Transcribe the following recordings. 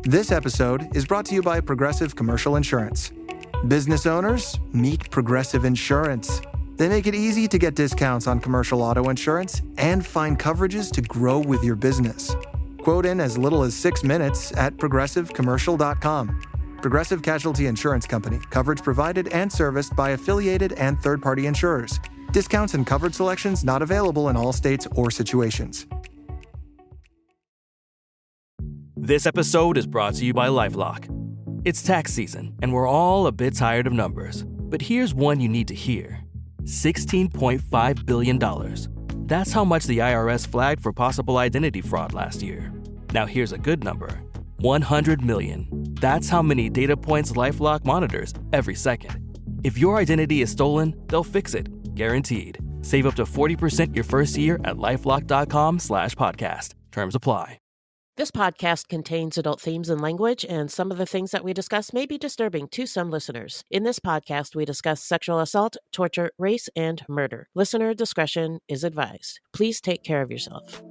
This episode is brought to you by Progressive Commercial Insurance. Business owners, meet Progressive Insurance. They make it easy to get discounts on commercial auto insurance and find coverages to grow with your business. Quote in as little as 6 minutes at progressivecommercial.com. Progressive Casualty Insurance Company. Coverage provided and serviced by affiliated and third-party insurers. Discounts and coverage selections not available in all states or situations. This episode is brought to you by LifeLock. It's tax season, and we're all a bit tired of numbers. But here's one you need to hear. $16.5 billion. That's how much the IRS flagged for possible identity fraud last year. Now here's a good number. 100 million. That's how many data points LifeLock monitors every second. If your identity is stolen, they'll fix it. Guaranteed. Save up to 40% your first year at LifeLock.com/podcast. Terms apply. This podcast contains adult themes and language, and some of the things that we discuss may be disturbing to some listeners. In this podcast, we discuss sexual assault, torture, race, and murder. Listener discretion is advised. Please take care of yourself.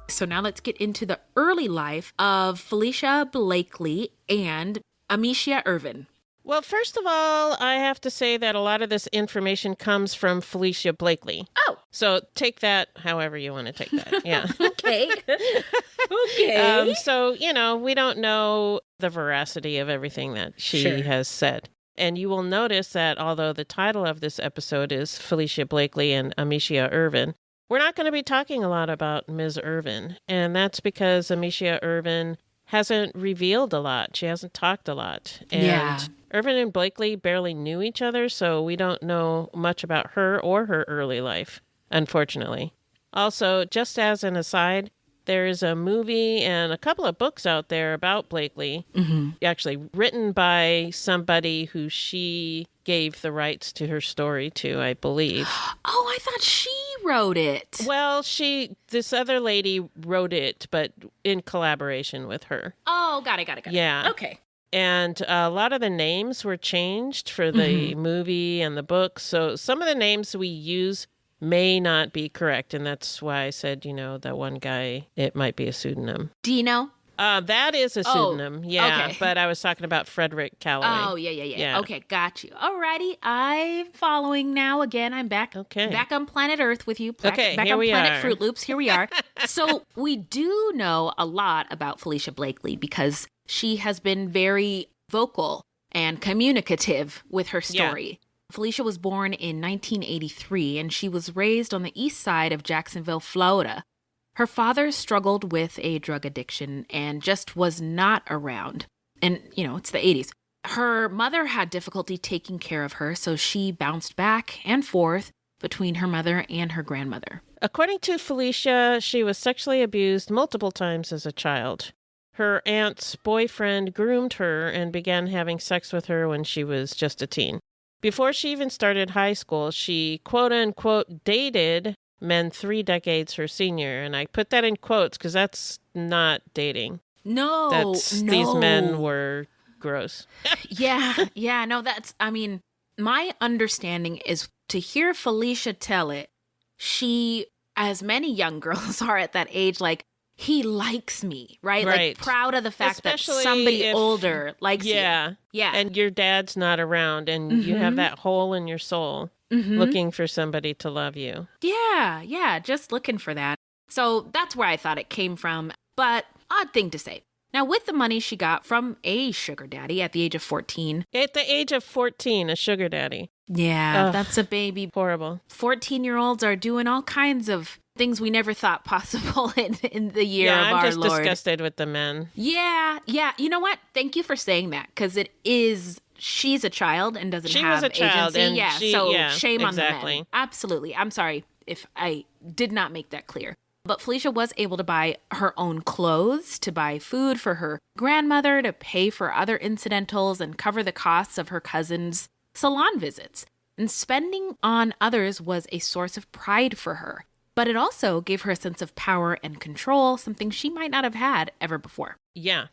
So now let's get into the early life of Falicia Blakely and Ameshia Ervin. Well, first of all, I have to say that a lot of this information comes from Falicia Blakely. Oh. So take that however you want to take that. Yeah. Okay. Okay. So, we don't know the veracity of everything that she has said. And you will notice that although the title of this episode is Falicia Blakely and Ameshia Ervin, we're not going to be talking a lot about Ms. Ervin, and that's because Ameshia Ervin hasn't revealed a lot. She hasn't talked a lot. And Ervin and Blakely barely knew each other, so we don't know much about her or her early life, unfortunately. Also, just as an aside, there is a movie and a couple of books out there about Blakely, actually written by somebody who she gave the rights to her story to, I believe. Oh, I thought she wrote it. Well, this other lady wrote it, but in collaboration with her. Oh, got it. Yeah. Okay. And a lot of the names were changed for the movie and the book, so some of the names we use may not be correct, and that's why I said, that one guy, it might be a pseudonym. Do you know? That is a pseudonym, okay. But I was talking about Frederick Calloway. Oh, yeah. Okay, got you. Alrighty, I'm following now. Again, I'm back. Okay. Back on planet Earth with you. Back here on we planet are. Fruitloops. Here we are. So we do know a lot about Falicia Blakely because she has been very vocal and communicative with her story. Yeah. Falicia was born in 1983, and she was raised on the east side of Jacksonville, Florida. Her father struggled with a drug addiction and just was not around. And, it's the 80s. Her mother had difficulty taking care of her, so she bounced back and forth between her mother and her grandmother. According to Falicia, she was sexually abused multiple times as a child. Her aunt's boyfriend groomed her and began having sex with her when she was just a teen. Before she even started high school, she quote-unquote dated men 3 decades her senior. And I put that in quotes because that's not dating. No. These men were gross. Yeah. No, my understanding is to hear Falicia tell it, she, as many young girls are at that age, like, he likes me, right? Like, proud of the fact Especially that somebody older likes you. Yeah. And your dad's not around, and you have that hole in your soul looking for somebody to love you. Yeah, just looking for that. So that's where I thought it came from, but odd thing to say. Now, with the money she got from a sugar daddy at the age of 14. At the age of 14, a sugar daddy. Yeah, that's a baby. Horrible. 14-year-olds are doing all kinds of things we never thought possible in the year of our Lord. Yeah, I'm just disgusted with the men. Yeah. You know what? Thank you for saying that, because she's a child and doesn't have agency. Shame on the men. Absolutely. I'm sorry if I did not make that clear. But Falicia was able to buy her own clothes, to buy food for her grandmother, to pay for other incidentals and cover the costs of her cousin's salon visits. And spending on others was a source of pride for her. but it also gave her a sense of power and control, something she might not have had ever before. Yeah,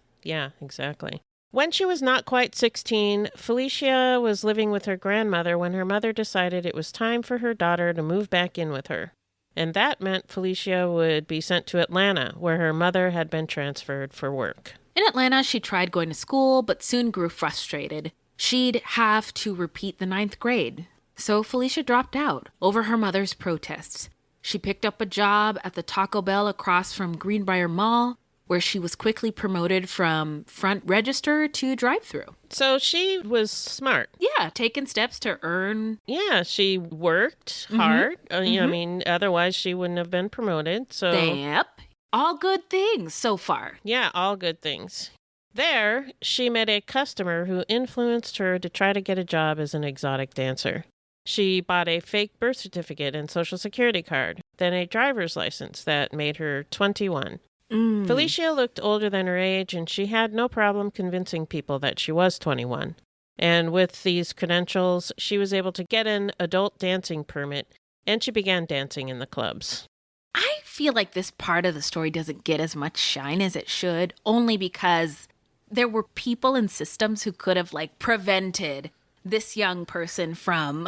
exactly. When she was not quite 16, Falicia was living with her grandmother when her mother decided it was time for her daughter to move back in with her. And that meant Falicia would be sent to Atlanta, where her mother had been transferred for work. In Atlanta, she tried going to school, but soon grew frustrated. She'd have to repeat the 9th grade. So Falicia dropped out over her mother's protests. She picked up a job at the Taco Bell across from Greenbrier Mall, where she was quickly promoted from front register to drive-through. So she was smart. Yeah, taking steps to earn. Yeah, she worked hard. I mean, otherwise she wouldn't have been promoted. So Yep. All good things so far. yeah, all good things. There, she met a customer who influenced her to try to get a job as an exotic dancer. She bought a fake birth certificate and social security card, then a driver's license that made her 21. Falicia looked older than her age, and she had no problem convincing people that she was 21. And with these credentials, she was able to get an adult dancing permit, and she began dancing in the clubs. I feel like this part of the story doesn't get as much shine as it should, only because there were people and systems who could have prevented this young person from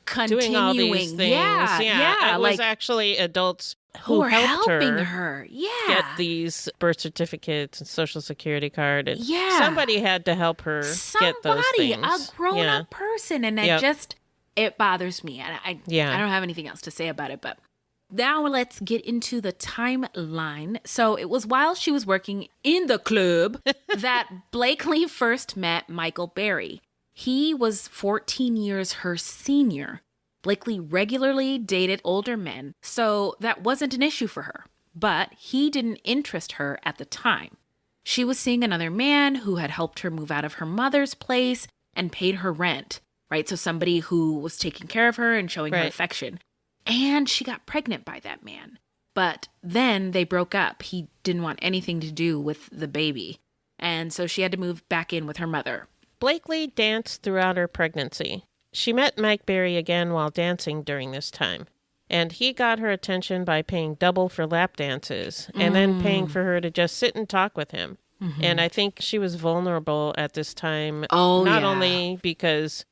continuing. Doing all these things. Yeah. It was actually adults who are helped helping her. Yeah. Get these birth certificates and social security card. And Yeah. somebody had to help her get those things. A grown-up person. And it bothers me. And I don't have anything else to say about it, but now let's get into the timeline. So it was while she was working in the club that Blakely first met Michael Berry. He was 14 years her senior. Blakely regularly dated older men, so that wasn't an issue for her. But he didn't interest her at the time. She was seeing another man who had helped her move out of her mother's place and paid her rent, right? So somebody who was taking care of her and showing her affection. And she got pregnant by that man. But then they broke up. He didn't want anything to do with the baby. And so she had to move back in with her mother. Blakely danced throughout her pregnancy. She met Mike Berry again while dancing during this time, and he got her attention by paying double for lap dances and then paying for her to just sit and talk with him. And I think she was vulnerable at this time, not only because,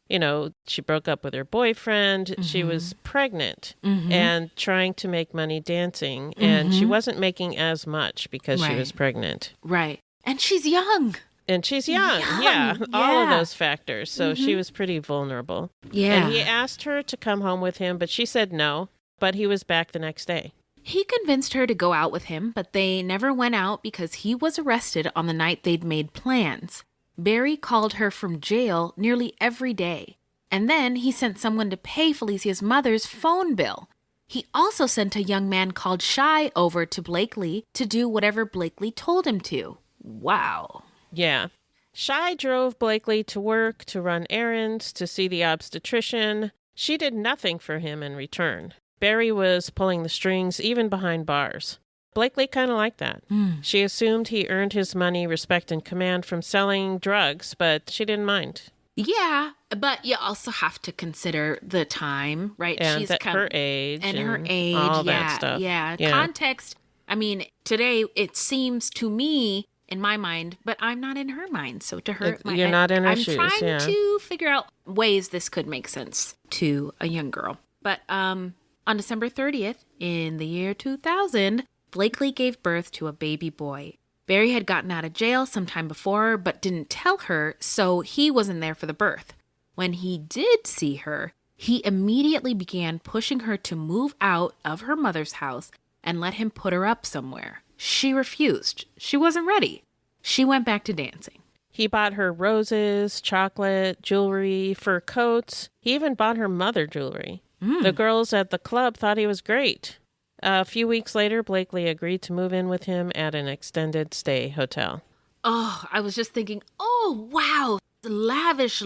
she broke up with her boyfriend, she was pregnant and trying to make money dancing, and she wasn't making as much because she was pregnant. Right. And she's young. And she's young. Yeah. All of those factors. So she was pretty vulnerable. Yeah. And he asked her to come home with him, but she said no. But he was back the next day. He convinced her to go out with him, but they never went out because he was arrested on the night they'd made plans. Berry called her from jail nearly every day. And then he sent someone to pay Felicia's mother's phone bill. He also sent a young man called Shy over to Blakely to do whatever Blakely told him to. Wow. Yeah. Shy drove Blakely to work, to run errands, to see the obstetrician. She did nothing for him in return. Berry was pulling the strings even behind bars. Blakely kind of liked that. She assumed he earned his money, respect, and command from selling drugs, but she didn't mind. Yeah, but you also have to consider the time, right? And her age. And her age. All that stuff. Yeah. Context. I mean, today it seems to me, in my mind, but I'm not in her mind. So to her, you're not in her shoes. I'm trying to figure out ways this could make sense to a young girl. But on December 30th, in the year 2000, Blakely gave birth to a baby boy. Berry had gotten out of jail sometime before, but didn't tell her, so he wasn't there for the birth. When he did see her, he immediately began pushing her to move out of her mother's house and let him put her up somewhere. She refused. She wasn't ready. She went back to dancing. He bought her roses, chocolate, jewelry, fur coats. He even bought her mother jewelry. The girls at the club thought he was great. A few weeks later, Blakely agreed to move in with him at an extended stay hotel. Oh, I was just thinking, oh, wow, lavish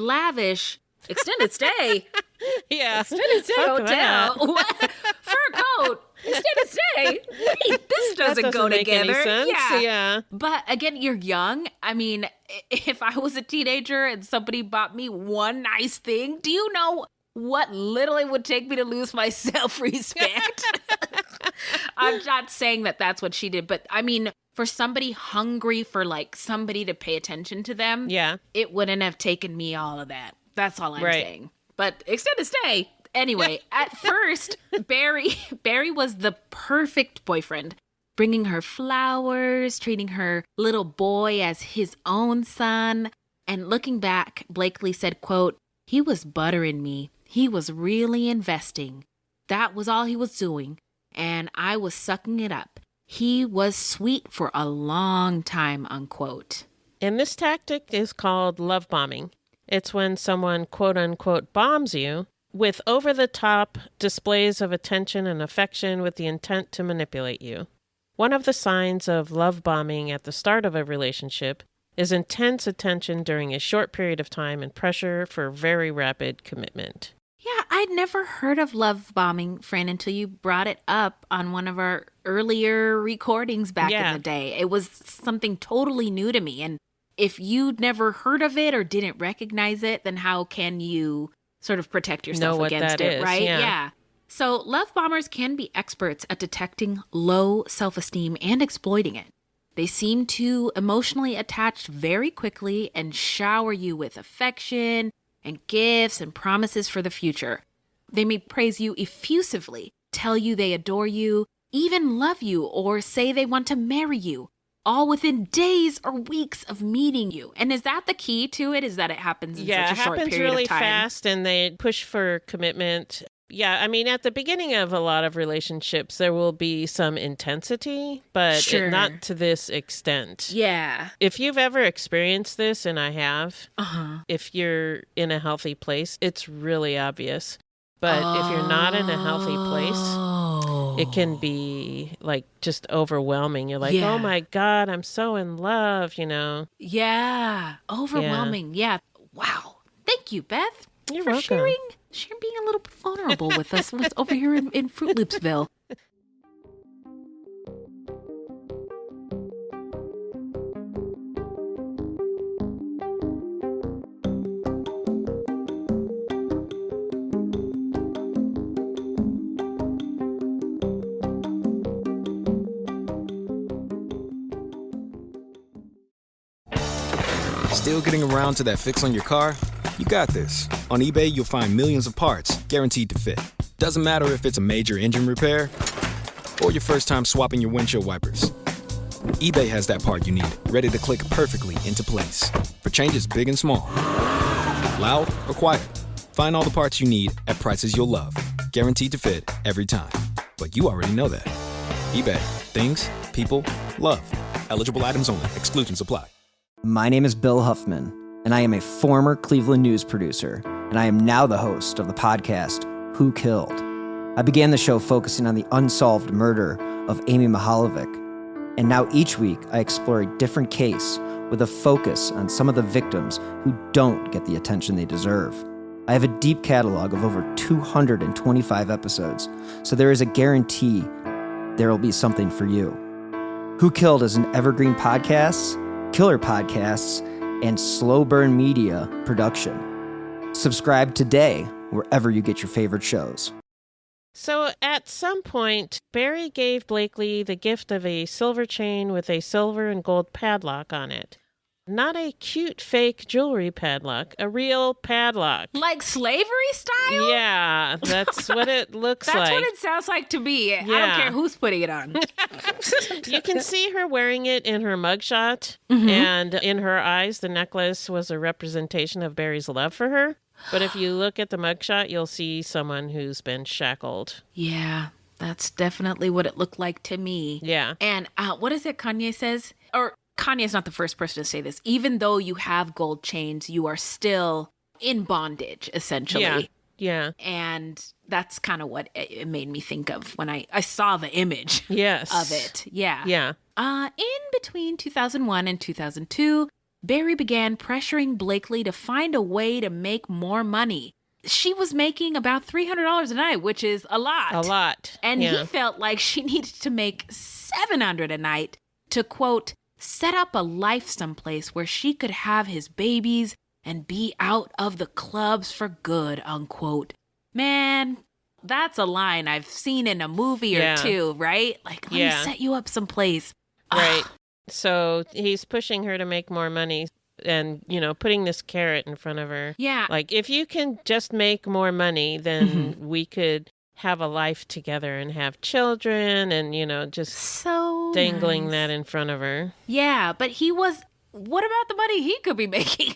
extended stay. Yeah. Extended stay hotel. What? Fur coat. Extended stay. Wait, this doesn't go make together. Any sense. Yeah. But again, you're young. I mean, if I was a teenager and somebody bought me one nice thing, do you know what little it would take me to lose my self-respect? I'm not saying that that's what she did, but I mean, for somebody hungry for like somebody to pay attention to them, it wouldn't have taken me all of that. That's all I'm saying. But extended stay. Anyway, at first, Barry was the perfect boyfriend, bringing her flowers, treating her little boy as his own son. And looking back, Blakely said, quote, "He was buttering me. He was really investing. That was all he was doing. And I was sucking it up. He was sweet for a long time," unquote. And this tactic is called love bombing. It's when someone, quote unquote, bombs you with over-the-top displays of attention and affection with the intent to manipulate you. One of the signs of love bombing at the start of a relationship is intense attention during a short period of time and pressure for very rapid commitment. Yeah, I'd never heard of love bombing, Fran, until you brought it up on one of our earlier recordings back in the day. It was something totally new to me. And if you'd never heard of it or didn't recognize it, then how can you sort of protect yourself against it, right? Yeah. So love bombers can be experts at detecting low self-esteem and exploiting it. They seem to emotionally attach very quickly and shower you with affection and gifts and promises for the future. They may praise you effusively, tell you they adore you, even love you, or say they want to marry you, all within days or weeks of meeting you. And is that the key to it? Is that it happens in such a short period of time? Yeah, it happens really fast, and they push for commitment. Yeah, I mean, at the beginning of a lot of relationships, there will be some intensity, but not to this extent. Yeah. If you've ever experienced this, and I have, if you're in a healthy place, it's really obvious. But if you're not in a healthy place, it can be like just overwhelming. You're like, oh my God, I'm so in love, you know? Yeah. Overwhelming. Yeah. Wow. Thank you, Beth. You're for welcome. sharing being a little bit vulnerable with us over here in Fruit Loopsville. Still getting around to that fix on your car? You got this. On eBay, you'll find millions of parts guaranteed to fit. Doesn't matter if it's a major engine repair or your first time swapping your windshield wipers. eBay has that part you need, ready to click perfectly into place for changes big and small. Loud or quiet, find all the parts you need at prices you'll love. Guaranteed to fit every time. But you already know that. eBay. Things, people, love. Eligible items only. Exclusions apply. My name is Bill Huffman, and I am a former Cleveland news producer, and I am now the host of the podcast, Who Killed? I began the show focusing on the unsolved murder of Amy Mihaljevic, and now each week I explore a different case with a focus on some of the victims who don't get the attention they deserve. I have a deep catalog of over 225 episodes, so there is a guarantee there will be something for you. Who Killed is an evergreen podcast, killer podcasts, and slow burn media production. Subscribe today wherever you get your favorite shows. So at some point, Barry gave Blakely the gift of a silver chain with a silver and gold padlock on it. Not a cute fake jewelry padlock, a real padlock. Like slavery style? Yeah, that's what it looks like. That's what it sounds like to me. Yeah. I don't care who's putting it on. You can see her wearing it in her mugshot, and in her eyes, the necklace was a representation of Barry's love for her. But if you look at the mugshot, you'll see someone who's been shackled. Yeah, that's definitely what it looked like to me. Yeah. And what is it Kanye says? Or Kanye's not the first person to say this. Even though you have gold chains, you are still in bondage, essentially. Yeah. And that's kind of what it made me think of when I saw the image of it. Yeah. Yeah. In between 2001 and 2002, Barry began pressuring Blakely to find a way to make more money. She was making about $300 a night, which is a lot. A lot. And he felt like she needed to make $700 a night to, quote, set up a life someplace where she could have his babies and be out of the clubs for good, unquote. Man, That's a line I've seen in a movie or two, right? Like, let me set you up someplace. Right. So he's pushing her to make more money and, putting this carrot in front of her. Yeah. Like, if you can just make more money, then we could have a life together and have children and, just so dangling nice. that in front of her. Yeah, but what about the money he could be making?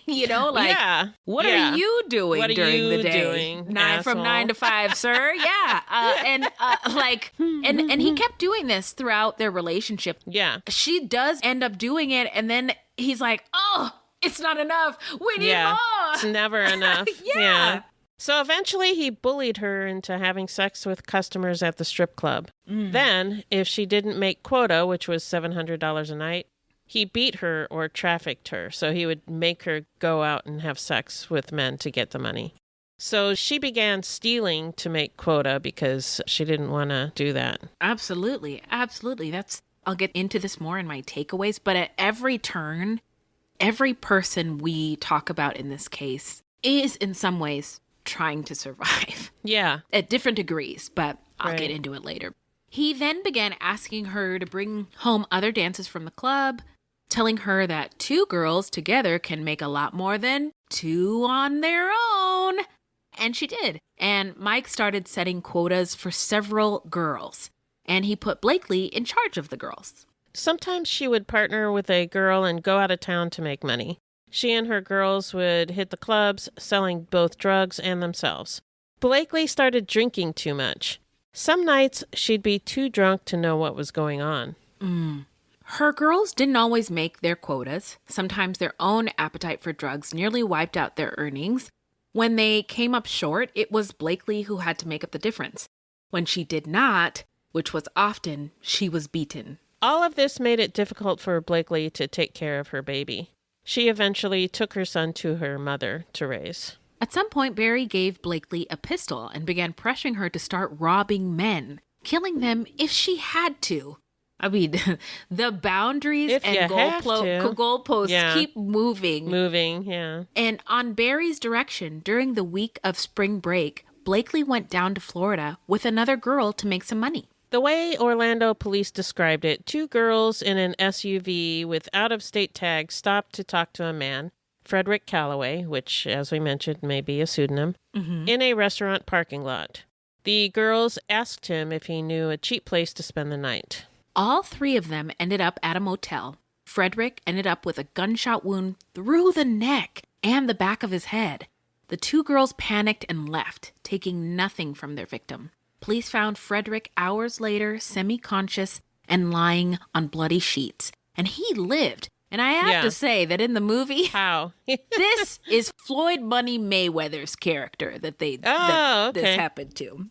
What are you doing during the day? From 9 to 5, sir. Yeah. And he kept doing this throughout their relationship. Yeah. She does end up doing it. And then he's like, oh, it's not enough. We need more. It's never enough. Yeah. So eventually he bullied her into having sex with customers at the strip club. Then, if she didn't make quota, which was $700 a night, he beat her or trafficked her. So he would make her go out and have sex with men to get the money. So she began stealing to make quota because she didn't want to do that. Absolutely. Absolutely. I'll get into this more in my takeaways, but at every turn, every person we talk about in this case is in some ways trying to survive. Yeah. At different degrees, but I'll get into it later. He then began asking her to bring home other dancers from the club, telling her that 2 girls together can make a lot more than 2 on their own. And she did. And Mike started setting quotas for several girls. And he put Blakely in charge of the girls. Sometimes she would partner with a girl and go out of town to make money. She and her girls would hit the clubs, selling both drugs and themselves. Blakely started drinking too much. Some nights, she'd be too drunk to know what was going on. Her girls didn't always make their quotas. Sometimes their own appetite for drugs nearly wiped out their earnings. When they came up short, it was Blakely who had to make up the difference. When she did not, which was often, she was beaten. All of this made it difficult for Blakely to take care of her baby. She eventually took her son to her mother to raise. At some point, Barry gave Blakely a pistol and began pressuring her to start robbing men, killing them if she had to. I mean, the boundaries and goalposts keep moving. And on Barry's direction, during the week of spring break, Blakely went down to Florida with another girl to make some money. The way Orlando police described it, 2 girls in an SUV with out-of-state tags stopped to talk to a man, Frederick Calloway, which, as we mentioned, may be a pseudonym, in a restaurant parking lot. The girls asked him if he knew a cheap place to spend the night. All 3 of them ended up at a motel. Frederick ended up with a gunshot wound through the neck and the back of his head. The 2 girls panicked and left, taking nothing from their victim. Police found Frederick hours later, semi-conscious and lying on bloody sheets. And he lived. And I have to say that in the movie, how this is Floyd Money Mayweather's character that this happened to.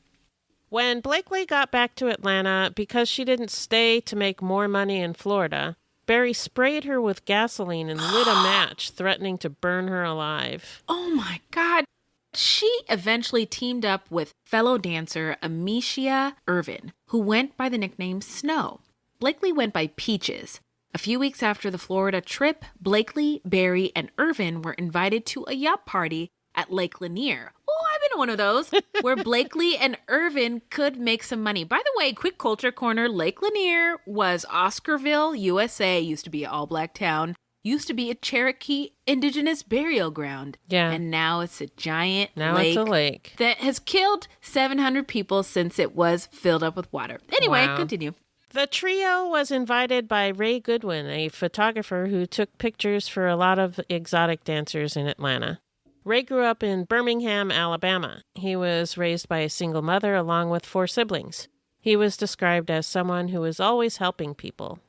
When Blakely got back to Atlanta, because she didn't stay to make more money in Florida, Barry sprayed her with gasoline and lit a match, threatening to burn her alive. Oh my God. She eventually teamed up with fellow dancer Ameshia Ervin, who went by the nickname Snow. Blakely went by Peaches. A few weeks after the Florida trip, Blakely, Barry, and Ervin were invited to a yacht party at Lake Lanier. Oh, I've been to one of those, where Blakely and Ervin could make some money. By the way, quick culture corner, Lake Lanier was Oscarville, USA, used to be an all-black town, used to be a Cherokee indigenous burial ground. Yeah. And now it's a giant It's a lake that has killed 700 people since it was filled up with water. Anyway, continue. The trio was invited by Ray Goodwin, a photographer who took pictures for a lot of exotic dancers in Atlanta. Ray grew up in Birmingham, Alabama. He was raised by a single mother along with 4 siblings. He was described as someone who was always helping people.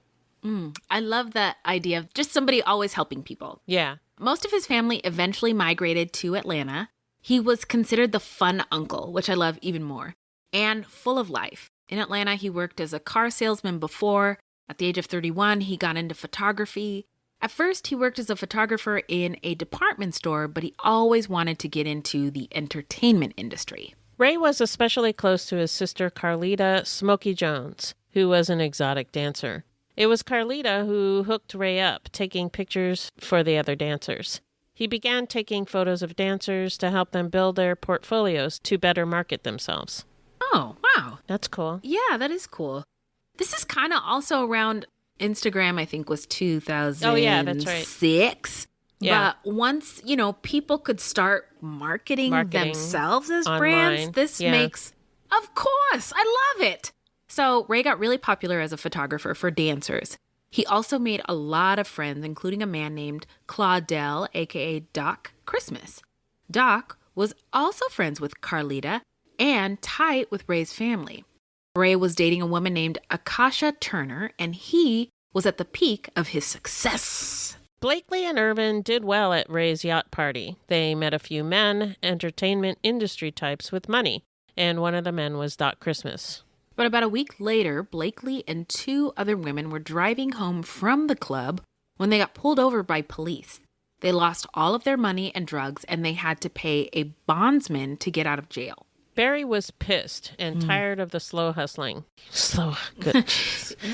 I love that idea of just somebody always helping people. Yeah. Most of his family eventually migrated to Atlanta. He was considered the fun uncle, which I love even more, and full of life. In Atlanta, he worked as a car salesman before. At the age of 31, he got into photography. At first, he worked as a photographer in a department store, but he always wanted to get into the entertainment industry. Ray was especially close to his sister Carlita Smokey Jones, who was an exotic dancer. It was Carlita who hooked Ray up, taking pictures for the other dancers. He began taking photos of dancers to help them build their portfolios to better market themselves. Oh, wow. That's cool. Yeah, that is cool. This is kind of also around Instagram, I think, was 2006. Oh, yeah, that's right. Yeah. But once, people could start marketing themselves as online. brands, this makes, of course, I love it. So Ray got really popular as a photographer for dancers. He also made a lot of friends, including a man named Claudel, a.k.a. Doc Christmas. Doc was also friends with Carlita and tight with Ray's family. Ray was dating a woman named Akasha Turner, and he was at the peak of his success. Blakely and Ervin did well at Ray's yacht party. They met a few men, entertainment industry types with money, and one of the men was Doc Christmas. But about a week later, Blakely and 2 other women were driving home from the club when they got pulled over by police. They lost all of their money and drugs, and they had to pay a bondsman to get out of jail. Barry was pissed and tired of the slow hustling. Good.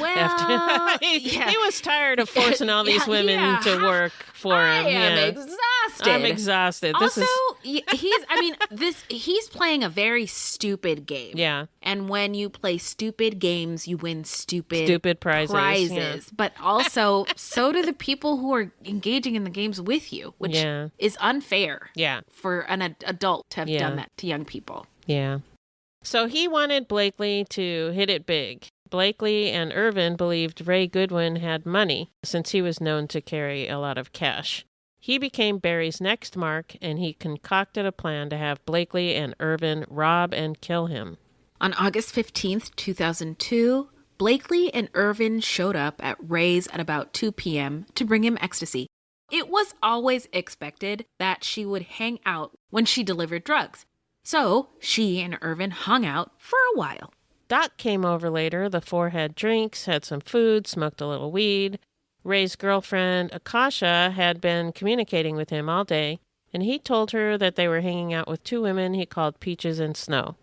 Well, he was tired of forcing all these women to work for him. I am exhausted. I'm exhausted. Also, he's playing a very stupid game. Yeah. And when you play stupid games, you win stupid prizes. Yeah. But also, so do the people who are engaging in the games with you, which is unfair. Yeah. For an adult to have done that to young people. Yeah. So he wanted Blakely to hit it big. Blakely and Ervin believed Ray Goodwin had money, since he was known to carry a lot of cash. He became Barry's next mark, and he concocted a plan to have Blakely and Ervin rob and kill him. On August 15th, 2002, Blakely and Ervin showed up at Ray's at about 2 p.m. to bring him ecstasy. It was always expected that she would hang out when she delivered drugs. So she and Ervin hung out for a while. Doc came over later. The 4 had drinks, had some food, smoked a little weed. Ray's girlfriend, Akasha, had been communicating with him all day, and he told her that they were hanging out with 2 women he called Peaches and Snow.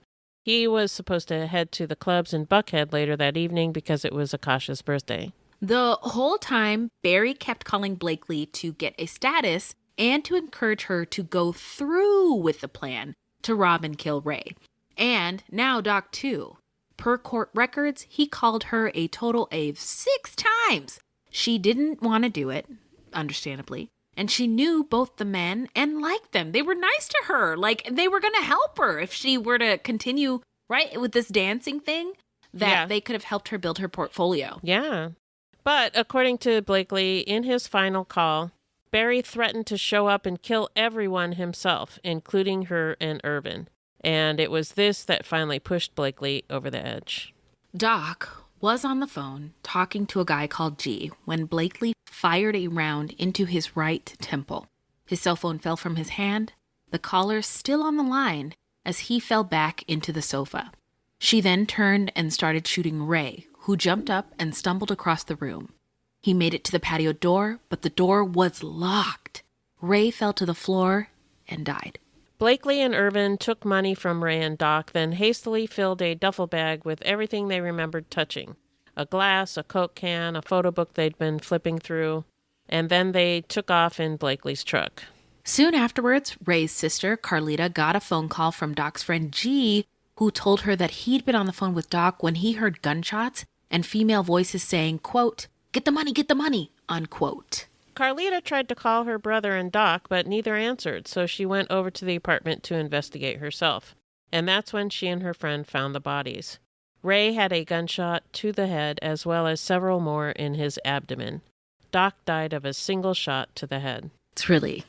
He was supposed to head to the clubs in Buckhead later that evening because it was Akasha's birthday. The whole time, Barry kept calling Blakely to get a status and to encourage her to go through with the plan to rob and kill Ray. And now Doc too. Per court records, he called her a total of 6 times. She didn't want to do it, understandably. And she knew both the men and liked them. They were nice to her. Like, they were going to help her if she were to continue, right, with this dancing thing, that they could have helped her build her portfolio. Yeah. But according to Blakely, in his final call, Barry threatened to show up and kill everyone himself, including her and Ervin. And it was this that finally pushed Blakely over the edge. Doc was on the phone talking to a guy called G when Blakely fired a round into his right temple. His cell phone fell from his hand, the caller still on the line, as he fell back into the sofa. She then turned and started shooting Ray, who jumped up and stumbled across the room. He made it to the patio door, but the door was locked. Ray fell to the floor and died. Blakely and Ervin took money from Ray and Doc, then hastily filled a duffel bag with everything they remembered touching. A glass, a Coke can, a photo book they'd been flipping through, and then they took off in Blakely's truck. Soon afterwards, Ray's sister, Carlita, got a phone call from Doc's friend G, who told her that he'd been on the phone with Doc when he heard gunshots and female voices saying, quote, get the money, unquote. Carlita tried to call her brother and Doc, but neither answered, so she went over to the apartment to investigate herself. And that's when she and her friend found the bodies. Ray had a gunshot to the head as well as several more in his abdomen. Doc died of a single shot to the head. It's really,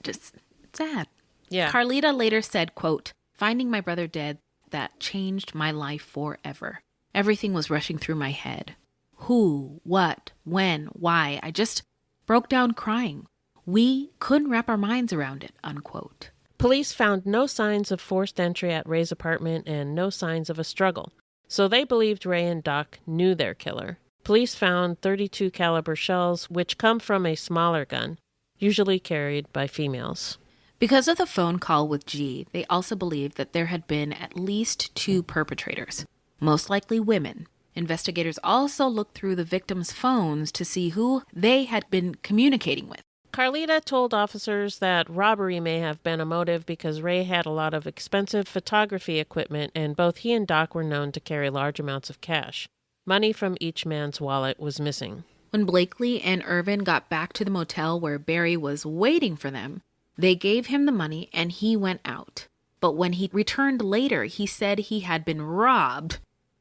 just sad. Yeah. Carlita later said, quote, finding my brother dead, that changed my life forever. Everything was rushing through my head. Who, what, when, why. I just broke down crying. We couldn't wrap our minds around it, unquote. Police found no signs of forced entry at Ray's apartment and no signs of a struggle, so they believed Ray and Doc knew their killer. Police found .32 caliber shells, which come from a smaller gun, usually carried by females. Because of the phone call with G, they also believed that there had been at least 2 perpetrators, most likely women. Investigators also looked through the victims' phones to see who they had been communicating with. Carlita told officers that robbery may have been a motive because Ray had a lot of expensive photography equipment and both he and Doc were known to carry large amounts of cash. Money from each man's wallet was missing. When Blakely and Ervin got back to the motel where Barry was waiting for them, they gave him the money and he went out. But when he returned later, he said he had been robbed,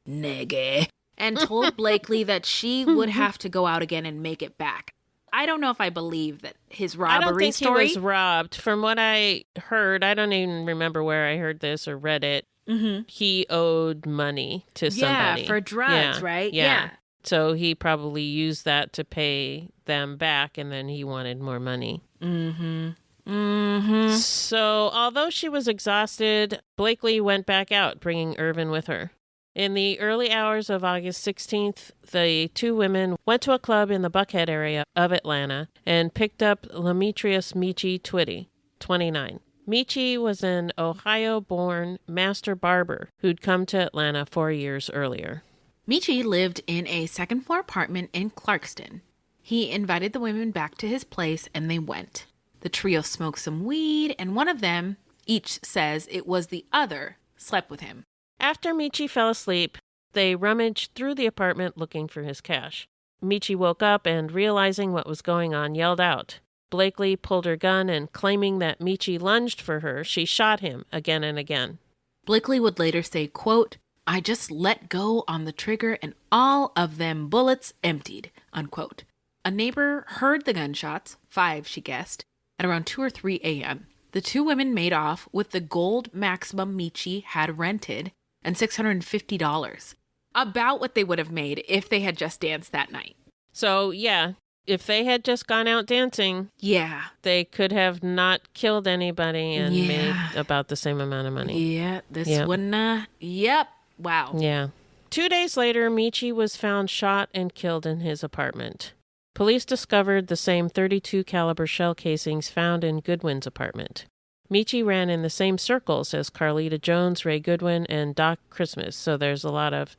nigga, and told Blakely that she would have to go out again and make it back. I don't know if I believe that his robbery I don't think story. he was robbed. From what I heard, I don't even remember where I heard this or read it. Mm-hmm. He owed money to somebody. Yeah, for drugs, right? Yeah. So he probably used that to pay them back, and then he wanted more money. Mm-hmm. Mm-hmm. So although she was exhausted, Blakely went back out, bringing Ervin with her. In the early hours of August 16th, the two women went to a club in the Buckhead area of Atlanta and picked up Demetrius Michi Twitty, 29. Michi was an Ohio-born master barber who'd come to Atlanta 4 years earlier. Michi lived in a second-floor apartment in Clarkston. He invited the women back to his place, and they went. The trio smoked some weed, and one of them, each says it was the other, slept with him. After Michi fell asleep, they rummaged through the apartment looking for his cash. Michi woke up and, realizing what was going on, yelled out. Blakely pulled her gun and, claiming that Michi lunged for her, she shot him again and again. Blakely would later say, quote, "I just let go on the trigger and all of them bullets emptied," unquote. A neighbor heard the gunshots, 5 she guessed, at around 2 or 3 a.m. The two women made off with the gold Maximum Michi had rented and $650, about what they would have made if they had just danced that night. So, yeah, if they had just gone out dancing, yeah, they could have not killed anybody and made about the same amount of money. Yeah, this one, yep, wow. Yeah. 2 days later, Michi was found shot and killed in his apartment. Police discovered the same .32 caliber shell casings found in Goodwin's apartment. Michi ran in the same circles as Carlita Jones, Ray Goodwin, and Doc Christmas, so there's a lot of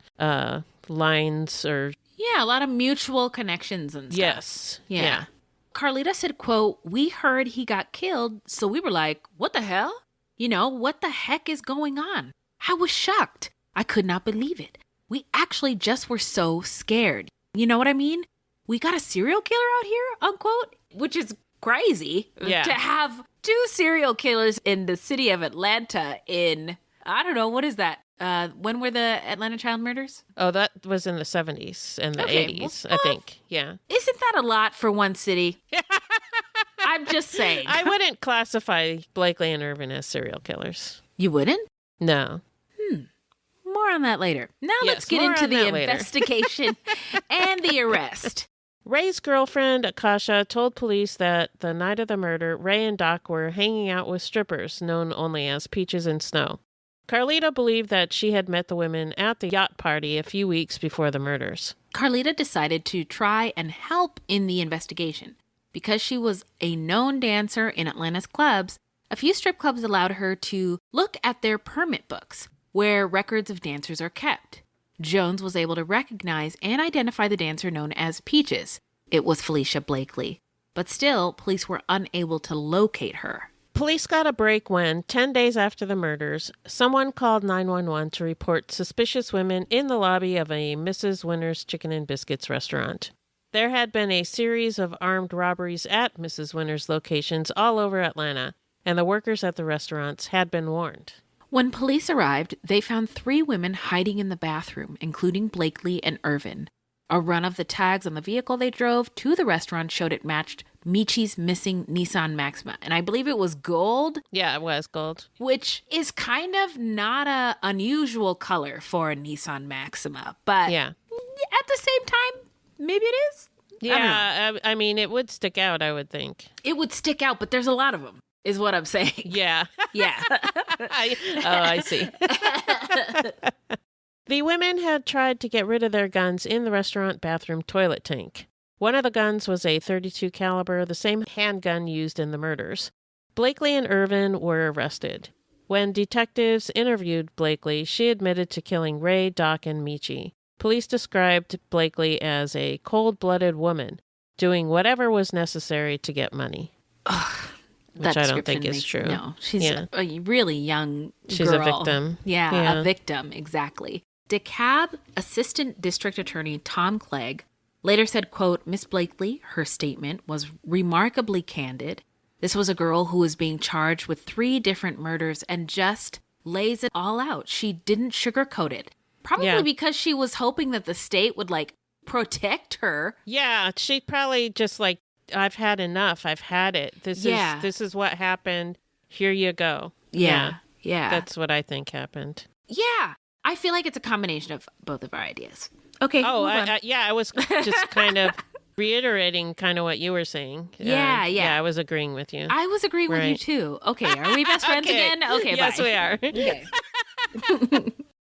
lines or... Yeah, a lot of mutual connections and stuff. Yes. Yeah. Carlita said, quote, "We heard he got killed, so we were like, what the hell? You know, what the heck is going on? I was shocked. I could not believe it. We actually just were so scared. You know what I mean? We got a serial killer out here, unquote," which is crazy to have 2 serial killers in the city of Atlanta in, I don't know, what is that? When were the Atlanta child murders? Oh, that was in the 70s and the 80s, I think. Yeah. Isn't that a lot for one city? I'm just saying. I wouldn't classify Blakely and Ervin as serial killers. You wouldn't? No. More on that later. Now let's get into the investigation and the arrest. Ray's girlfriend, Akasha, told police that the night of the murder, Ray and Doc were hanging out with strippers known only as Peaches and Snow. Carlita believed that she had met the women at the yacht party a few weeks before the murders. Carlita decided to try and help in the investigation. Because she was a known dancer in Atlanta's clubs, a few strip clubs allowed her to look at their permit books, where records of dancers are kept. Jones was able to recognize and identify the dancer known as Peaches. It was Falicia Blakely. But still, police were unable to locate her. Police got a break when, 10 days after the murders, someone called 911 to report suspicious women in the lobby of a Mrs. Winter's Chicken and Biscuits restaurant. There had been a series of armed robberies at Mrs. Winter's locations all over Atlanta, and the workers at the restaurants had been warned. When police arrived, they found 3 women hiding in the bathroom, including Blakely and Ervin. A run of the tags on the vehicle they drove to the restaurant showed it matched Michi's missing Nissan Maxima. And I believe it was gold. Yeah, it was gold. Which is kind of not a unusual color for a Nissan Maxima. But at the same time, maybe it is. Yeah, I mean, it would stick out, I would think. It would stick out, but there's a lot of them, is what I'm saying. Yeah. Yeah. I see. The women had tried to get rid of their guns in the restaurant bathroom toilet tank. One of the guns was a .32 caliber, the same handgun used in the murders. Blakely and Ervin were arrested. When detectives interviewed Blakely, she admitted to killing Ray, Doc, and Michi. Police described Blakely as a cold-blooded woman doing whatever was necessary to get money. Which I don't think is true. No, she's a really young girl. She's a victim. Yeah, a victim, exactly. DeKalb Assistant District Attorney Tom Clegg later said, quote, Miss Blakely, her statement was remarkably candid. This was a girl who was being charged with 3 different murders and just lays it all out. She didn't sugarcoat it. Probably because she was hoping that the state would, like, protect her. Yeah, she probably just like, I've had enough. I've had it. This is what happened. Here you go. Yeah. That's what I think happened. Yeah. I feel like it's a combination of both of our ideas. Okay. Oh, I was just kind of reiterating kind of what you were saying. Yeah. I was agreeing with you. I was agreeing with you too. Okay. Are we best friends again? Okay, yes, bye. we are. Okay.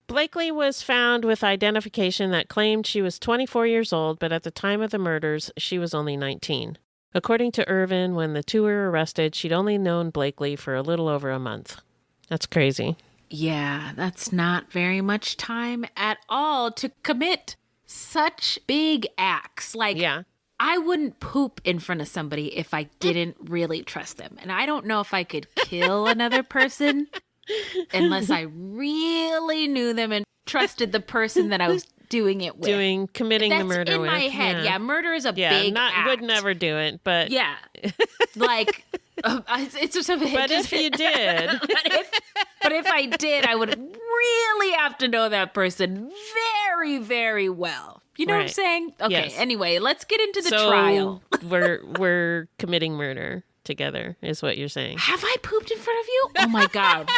Blakely was found with identification that claimed she was 24 years old, but at the time of the murders, she was only 19. According to Ervin, when the two were arrested, she'd only known Blakely for a little over a month. That's crazy. Yeah, that's not very much time at all to commit such big acts. Like, I wouldn't poop in front of somebody if I didn't really trust them. And I don't know if I could kill another person unless I really knew them and trusted the person that I was doing it with. Committing the murder with. That's in my head. Yeah, murder is a big act. Would never do it, but... Yeah. Like, it's just... But if you did... But if I did, I would really have to know that person very, very well. You know what I'm saying? Okay, yes. Anyway, let's get into the trial. we're committing murder together, is what you're saying. Have I pooped in front of you? Oh my God.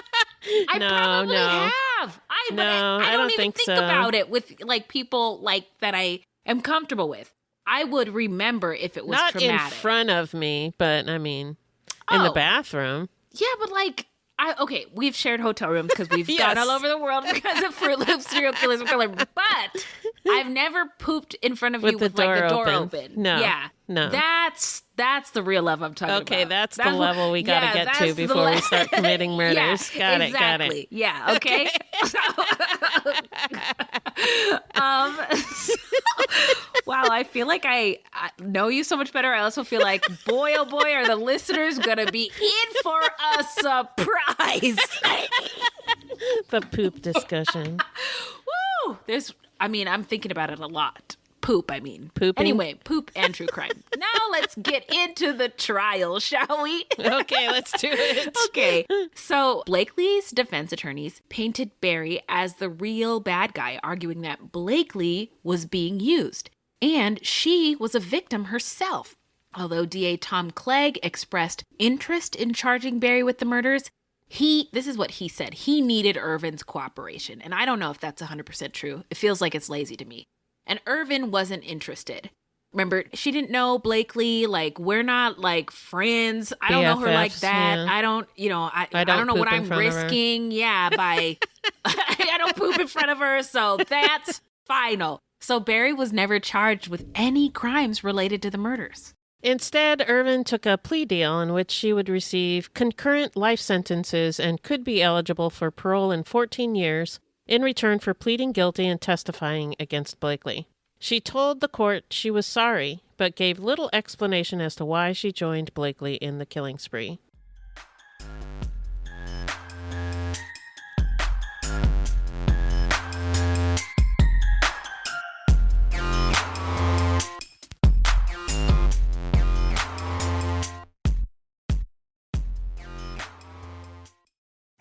I probably have. I don't even think about it with like people like that I am comfortable with. I would remember if it was not traumatic. In front of me, but I mean, in the bathroom. Yeah, but like, we've shared hotel rooms because we've gone all over the world because of Fruitloops, serial killers, but I've never pooped in front of you with like the door open. No. Yeah. No. That's the real love I'm talking about. Okay, that's the level we got to get to before we start committing murders. Got it. Yeah, okay. Wow, I feel like I know you so much better. I also feel like, boy, oh boy, are the listeners going to be in for a surprise. The poop discussion. Woo! I'm thinking about it a lot. Pooping. Anyway, poop and true crime. Now let's get into the trial, shall we? Okay, let's do it. Okay. So Blakely's defense attorneys painted Barry as the real bad guy, arguing that Blakely was being used, and she was a victim herself. Although DA Tom Clegg expressed interest in charging Barry with the murders, this is what he said. He needed Ervin's cooperation. And I don't know if that's 100% true. It feels like it's lazy to me. And Ervin wasn't interested. Remember, she didn't know Blakely. Like, we're not like friends. I don't know her like that. Yeah. I don't know what I'm risking. Yeah, by I don't poop in front of her. So that's final. So Barry was never charged with any crimes related to the murders. Instead, Ervin took a plea deal in which she would receive concurrent life sentences and could be eligible for parole in 14 years in return for pleading guilty and testifying against Blakely. She told the court she was sorry, but gave little explanation as to why she joined Blakely in the killing spree.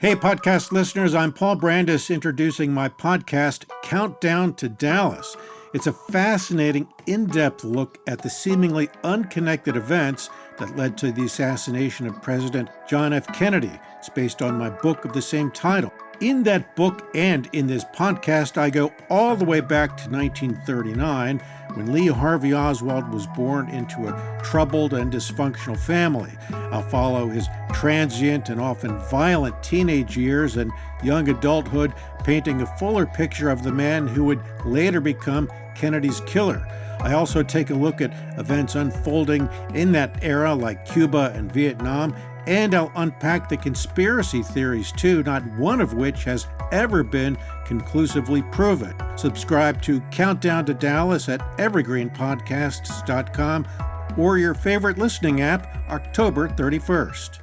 Hey, podcast listeners, I'm Paul Brandis introducing my podcast, Countdown to Dallas. It's a fascinating, in-depth look at the seemingly unconnected events that led to the assassination of President John F. Kennedy. It's based on my book of the same title. In that book and in this podcast, I go all the way back to 1939, when Lee Harvey Oswald was born into a troubled and dysfunctional family. I'll follow his transient and often violent teenage years and young adulthood, painting a fuller picture of the man who would later become Kennedy's killer. I also take a look at events unfolding in that era, like Cuba and Vietnam, and I'll unpack the conspiracy theories too, not one of which has ever been conclusively proven. Subscribe to Countdown to Dallas at evergreenpodcasts.com or your favorite listening app October 31st.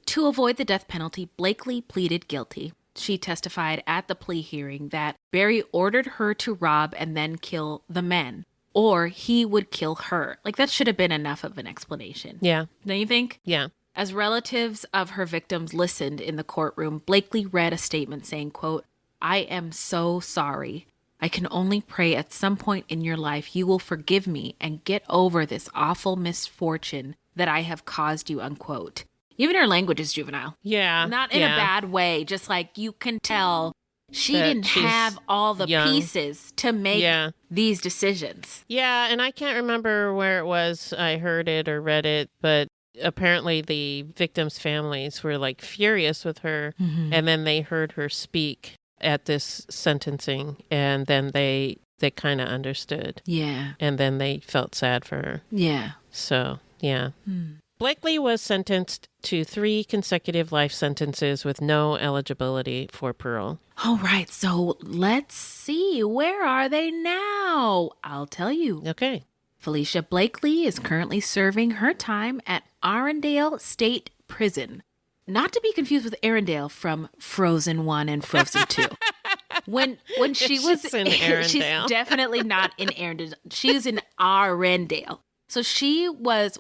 To avoid the death penalty, Blakely pleaded guilty. She testified at the plea hearing that Barry ordered her to rob and then kill the men, or he would kill her. Like, that should have been enough of an explanation. Yeah. Don't you think? Yeah. As relatives of her victims listened in the courtroom, Blakely read a statement saying, quote, "I am so sorry. I can only pray at some point in your life you will forgive me and get over this awful misfortune that I have caused you," unquote. Even her language is juvenile. Yeah. Not in a bad way. Just like you can tell she didn't have all the pieces to make these decisions. Yeah, and I can't remember where it was I heard it or read it, but apparently the victims' families were like furious with her, and then they heard her speak at this sentencing, and then they kind of understood. Yeah. And then they felt sad for her. Yeah. So, yeah. Blakely was sentenced to 3 consecutive life sentences with no eligibility for parole. All right, so let's see. Where are they now? I'll tell you. Okay. Falicia Blakely is currently serving her time at Arendelle State Prison. Not to be confused with Arendelle from Frozen 1 and Frozen 2. When she was in Arendelle. She's definitely not in Arendelle. She was in Arendelle. So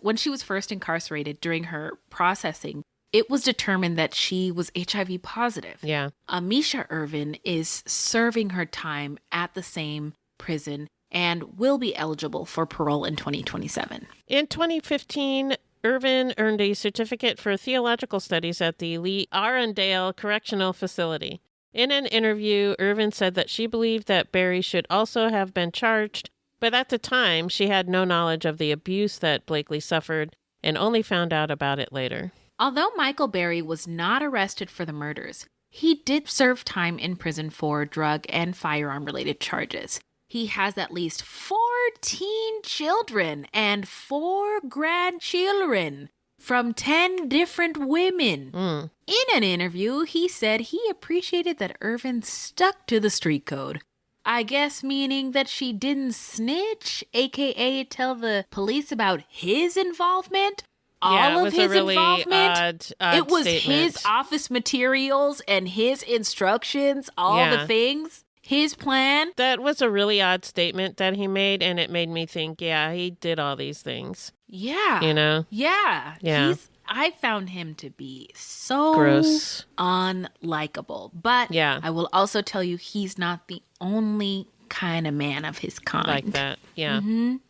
when she was first incarcerated during her processing, it was determined that she was HIV positive. Yeah. Ameshia Ervin is serving her time at the same prison and will be eligible for parole in 2027. In 2015, Ervin earned a certificate for theological studies at the Lee Arendelle Correctional Facility. In an interview, Ervin said that she believed that Barry should also have been charged, but at the time, she had no knowledge of the abuse that Blakely suffered and only found out about it later. Although Michael Barry was not arrested for the murders, he did serve time in prison for drug and firearm-related charges. He has at least 14 children and 4 grandchildren from 10 different women. In an interview, he said he appreciated that Ervin stuck to the street code. I guess meaning that she didn't snitch, aka tell the police about his involvement. All of his involvement. It was statement. His office materials and his instructions, all the things, his plan. That was a really odd statement that he made, and it made me think, yeah, he did all these things. Yeah. You know? Yeah. Yeah. I found him to be so gross, unlikable. But I will also tell you, he's not the only kind of man of his kind. Like that, yeah.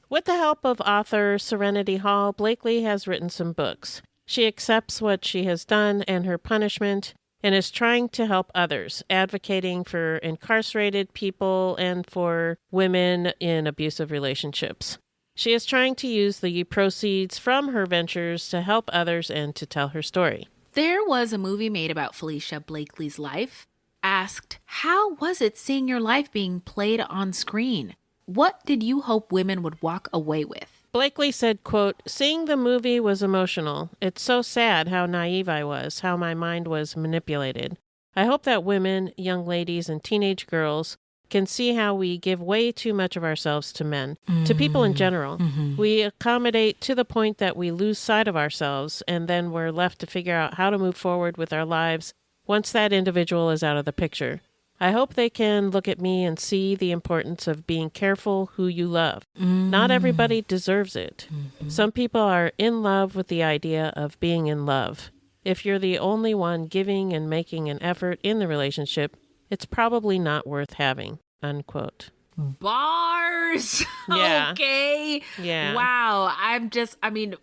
With the help of author Serenity Hall, Blakely has written some books. She accepts what she has done and her punishment and is trying to help others, advocating for incarcerated people and for women in abusive relationships. She is trying to use the proceeds from her ventures to help others and to tell her story. There was a movie made about Falicia Blakely's life. Asked, how was it seeing your life being played on screen? What did you hope women would walk away with? Blakely said, quote, "Seeing the movie was emotional. It's so sad how naive I was, how my mind was manipulated. I hope that women, young ladies, and teenage girls can see how we give way too much of ourselves to men, to people in general. We accommodate to the point that we lose sight of ourselves, and then we're left to figure out how to move forward with our lives once that individual is out of the picture. I hope they can look at me and see the importance of being careful who you love. Not everybody deserves it. Some people are in love with the idea of being in love. If you're the only one giving and making an effort in the relationship, it's probably not worth having," unquote. Bars! Yeah. Okay. Yeah. Wow.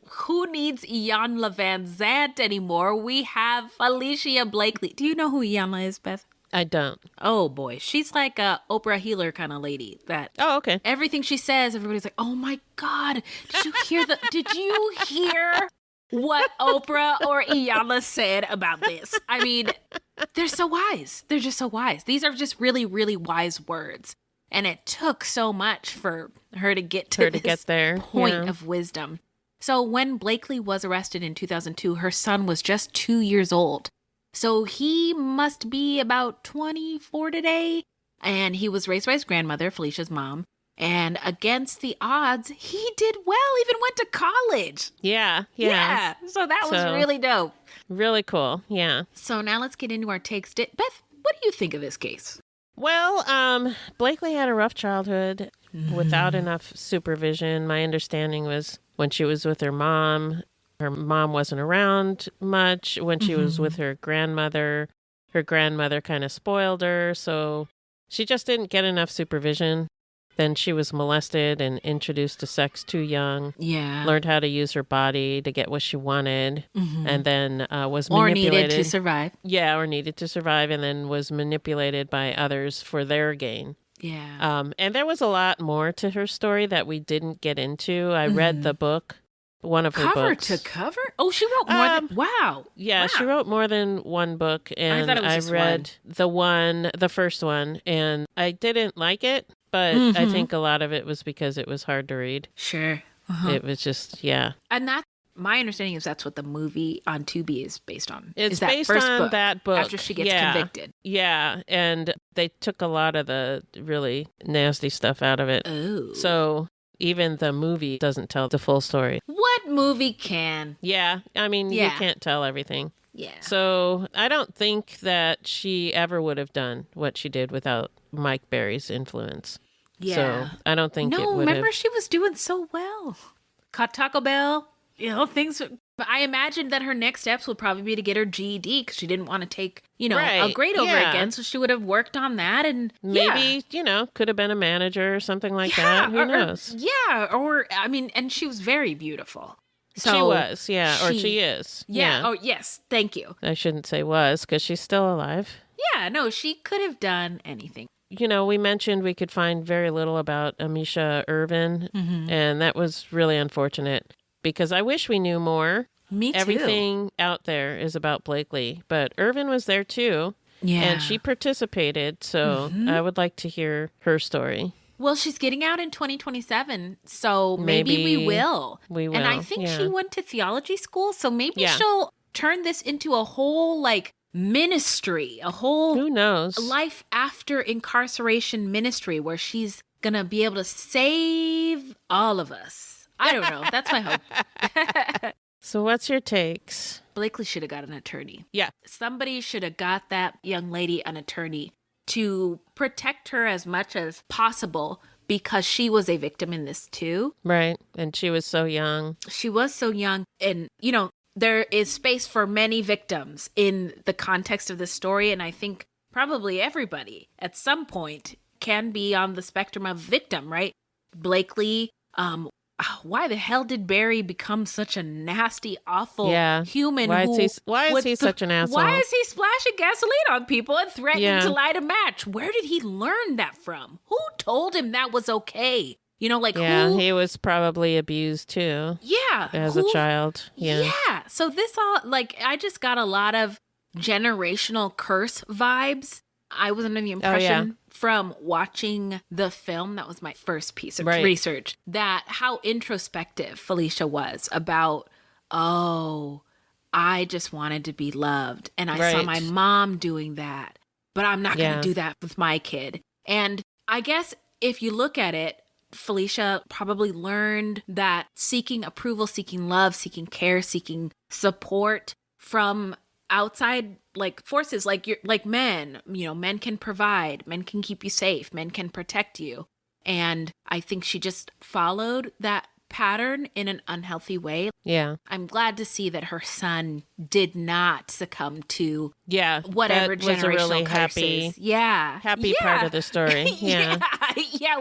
Who needs Iyanla Van Zant anymore? We have Falicia Blakely. Do you know who Iyanla is, Beth? I don't. Oh, boy. She's like a Oprah Healer kind of lady. Oh, okay. Everything she says, everybody's like, oh, my God. Did you hear what Oprah or Iyanla said about this? I mean, they're so wise. They're just so wise. These are just really, really wise words. And it took so much for her to get to this point of wisdom. So when Blakely was arrested in 2002, her son was just 2 years old. So he must be about 24 today. And he was raised by his grandmother, Felicia's mom. And against the odds, he did well, even went to college. Yeah. So that was really dope. Really cool. Yeah. So now let's get into our takes. Beth, what do you think of this case? Well, Blakely had a rough childhood without enough supervision. My understanding was when she was with her mom wasn't around much. When she was with her grandmother kind of spoiled her. So she just didn't get enough supervision. Then she was molested and introduced to sex too young. Yeah. Learned how to use her body to get what she wanted. And then was or manipulated. Needed to survive. Yeah, or needed to survive. And then was manipulated by others for their gain. Yeah. And there was a lot more to her story that we didn't get into. I read the book, one of her books. Cover to cover? Oh, she wrote more than... Wow. Yeah, wow. she wrote more than one book. And I read the first one, and I didn't like it. But I think a lot of it was because it was hard to read. Sure. It was just, yeah. And my understanding is that's what the movie on Tubi is based on. It's based on that book. After she gets convicted. Yeah. And they took a lot of the really nasty stuff out of it. Oh. So even the movie doesn't tell the full story. What movie can? Yeah. I mean, you can't tell everything. Yeah. So I don't think that she ever would have done what she did without Mike Berry's influence. Yeah. So I don't think it would have. No, remember she was doing so well. Caught Taco Bell, things. But I imagined that her next steps would probably be to get her GED because she didn't want to take, a grade over again. So she would have worked on that and maybe, could have been a manager or something like that. Who knows? And she was very beautiful. So she was, or she is. Yeah. Oh, yes. Thank you. I shouldn't say was because she's still alive. Yeah, no, she could have done anything. We mentioned we could find very little about Ameshia Ervin, and that was really unfortunate because I wish we knew more. Me too. Everything out there is about Blakely, but Ervin was there too, and she participated, so I would like to hear her story. Well, she's getting out in 2027, so maybe we will. We will. And I think she went to theology school, so maybe she'll turn this into a whole, ministry, a whole who knows life after incarceration ministry where she's gonna be able to save all of us. I don't know. That's my hope. So what's your takes? Blakely should have got an attorney. Yeah. Somebody should have got that young lady an attorney to protect her as much as possible because she was a victim in this too. Right. And she was so young. She was so young. And, there is space for many victims in the context of this story. And I think probably everybody at some point can be on the spectrum of victim, right? Blakely, why the hell did Barry become such a nasty, awful human? Why is he such an asshole? Why is he splashing gasoline on people and threatening to light a match? Where did he learn that from? Who told him that was okay? Who? He was probably abused too. Yeah. As a child. Yeah. Yeah. So this all, I just got a lot of generational curse vibes. I was under the impression from watching the film, that was my first piece of research, that how introspective Falicia was about, I just wanted to be loved. And I saw my mom doing that, but I'm not going to do that with my kid. And I guess if you look at it, Falicia probably learned that seeking approval, seeking love, seeking care, seeking support from outside forces like men, men can provide, men can keep you safe, men can protect you. And I think she just followed that pattern in an unhealthy way. Yeah. I'm glad to see that her son did not succumb to whatever that was generational a really curses. happy part of the story. Yeah.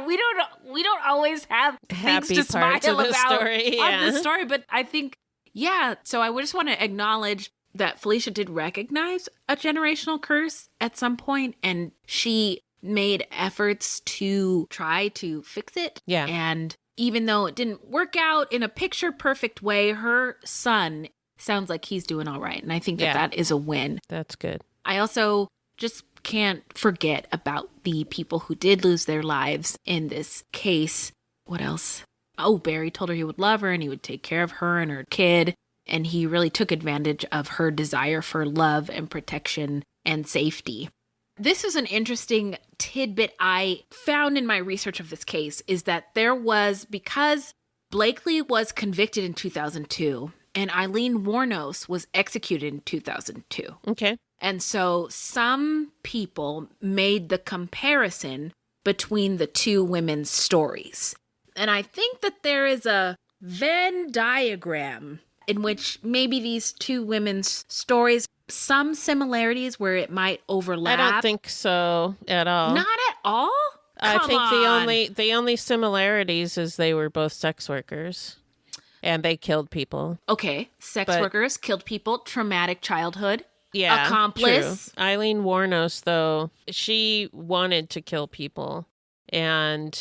We don't always have things happy to smile parts of the about story. on the story, but I think so I would just want to acknowledge that Falicia did recognize a generational curse at some point, and she made efforts to try to fix it. Yeah. And even though it didn't work out in a picture perfect way, her son sounds like he's doing all right. And I think that is a win. That's good. I also just can't forget about the people who did lose their lives in this case. What else? Oh, Barry told her he would love her and he would take care of her and her kid. And he really took advantage of her desire for love and protection and safety. This is an interesting tidbit I found in my research of this case, is that because Blakely was convicted in 2002 and Eileen Wuornos was executed in 2002. Okay. And so some people made the comparison between the two women's stories. And I think that there is a Venn diagram in which maybe these two women's stories, some similarities where it might overlap. I don't think so at all. Not at all? I Come think on. the only similarities is they were both sex workers and they killed people. Okay, sex workers killed people, traumatic childhood. Yeah, accomplice. True. Eileen Wuornos, though, she wanted to kill people, and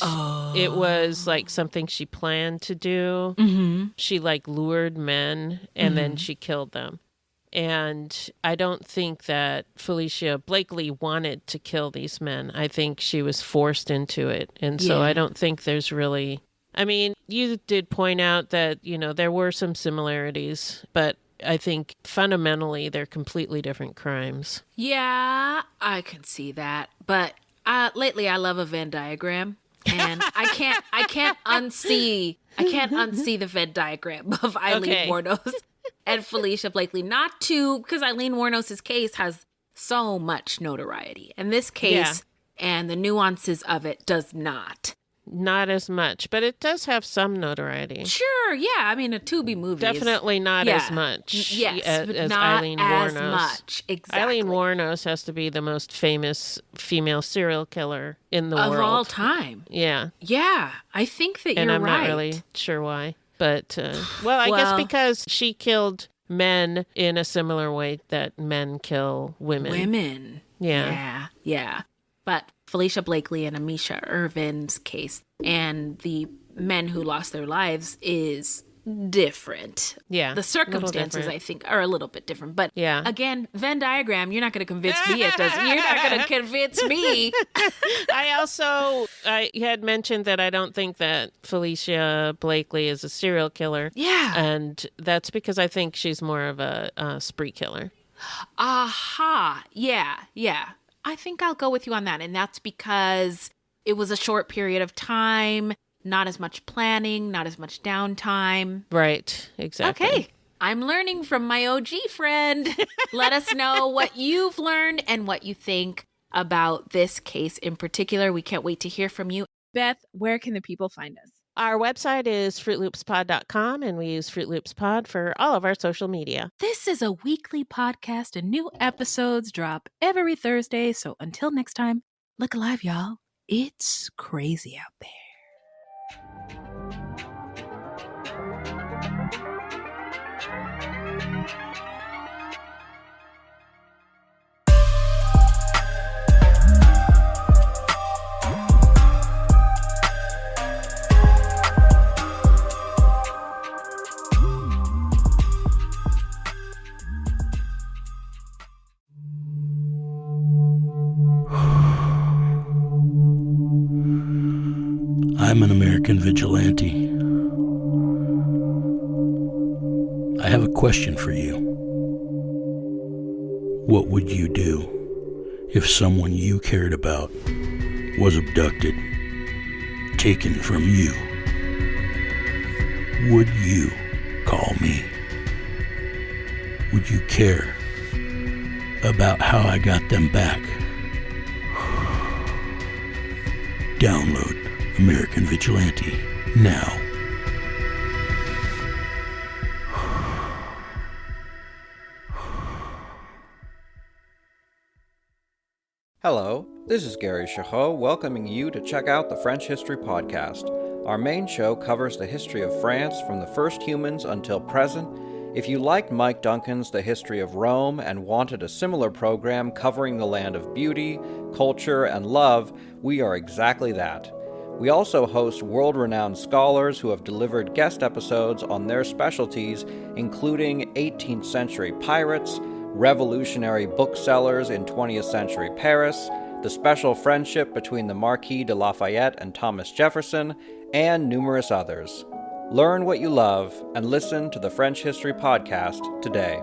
it was like something she planned to do. Mm-hmm. She like lured men, and then she killed them. And I don't think that Falicia Blakely wanted to kill these men. I think she was forced into it. And so I don't think there's really... I mean, you did point out that, there were some similarities, but I think fundamentally they're completely different crimes. Yeah, I can see that. But lately I love a Venn diagram, and I can't unsee the Venn diagram of Eileen Wuornos and Falicia Blakely. Not to, because Eileen Wuornos' case has so much notoriety, and this case and the nuances of it does not. Not as much, but it does have some notoriety. Sure, yeah. I mean, a Tubi movie. Definitely not as much. Yes, but as not Eileen as Wuornos. much. Exactly. Eileen Wuornos has to be the most famous female serial killer in the world. Of all time. Yeah. Yeah, I think that and you're I'm right. not really sure why. But, I guess because she killed men in a similar way that men kill women. Yeah. Yeah. But Falicia Blakely and Ameshia Ervin's case and the men who lost their lives is different. Yeah. The circumstances, I think, are a little bit different. But again, Venn diagram, you're not going to convince me it doesn't. You're not going to convince me. I had mentioned that I don't think that Falicia Blakely is a serial killer. Yeah. And that's because I think she's more of a spree killer. Aha. Yeah. I think I'll go with you on that. And that's because it was a short period of time, not as much planning, not as much downtime. Right, exactly. Okay. I'm learning from my OG friend. Let us know what you've learned and what you think about this case in particular. We can't wait to hear from you. Beth, where can the people find us? Our website is fruitloopspod.com, and we use Fruit Loops Pod for all of our social media. This is a weekly podcast, and new episodes drop every Thursday. So until next time, look alive, y'all. It's crazy out there. I'm an American vigilante. I have a question for you. What would you do if someone you cared about was abducted, taken from you? Would you call me? Would you care about how I got them back? Download American Vigilante now. Hello, this is Gary Chahot welcoming you to check out the French History Podcast. Our main show covers the history of France from the first humans until present. If you liked Mike Duncan's The History of Rome and wanted a similar program covering the land of beauty, culture, and love, we are exactly that. We also host world-renowned scholars who have delivered guest episodes on their specialties, including 18th century pirates, revolutionary booksellers in 20th century Paris, the special friendship between the Marquis de Lafayette and Thomas Jefferson, and numerous others. Learn what you love and listen to the French History Podcast today.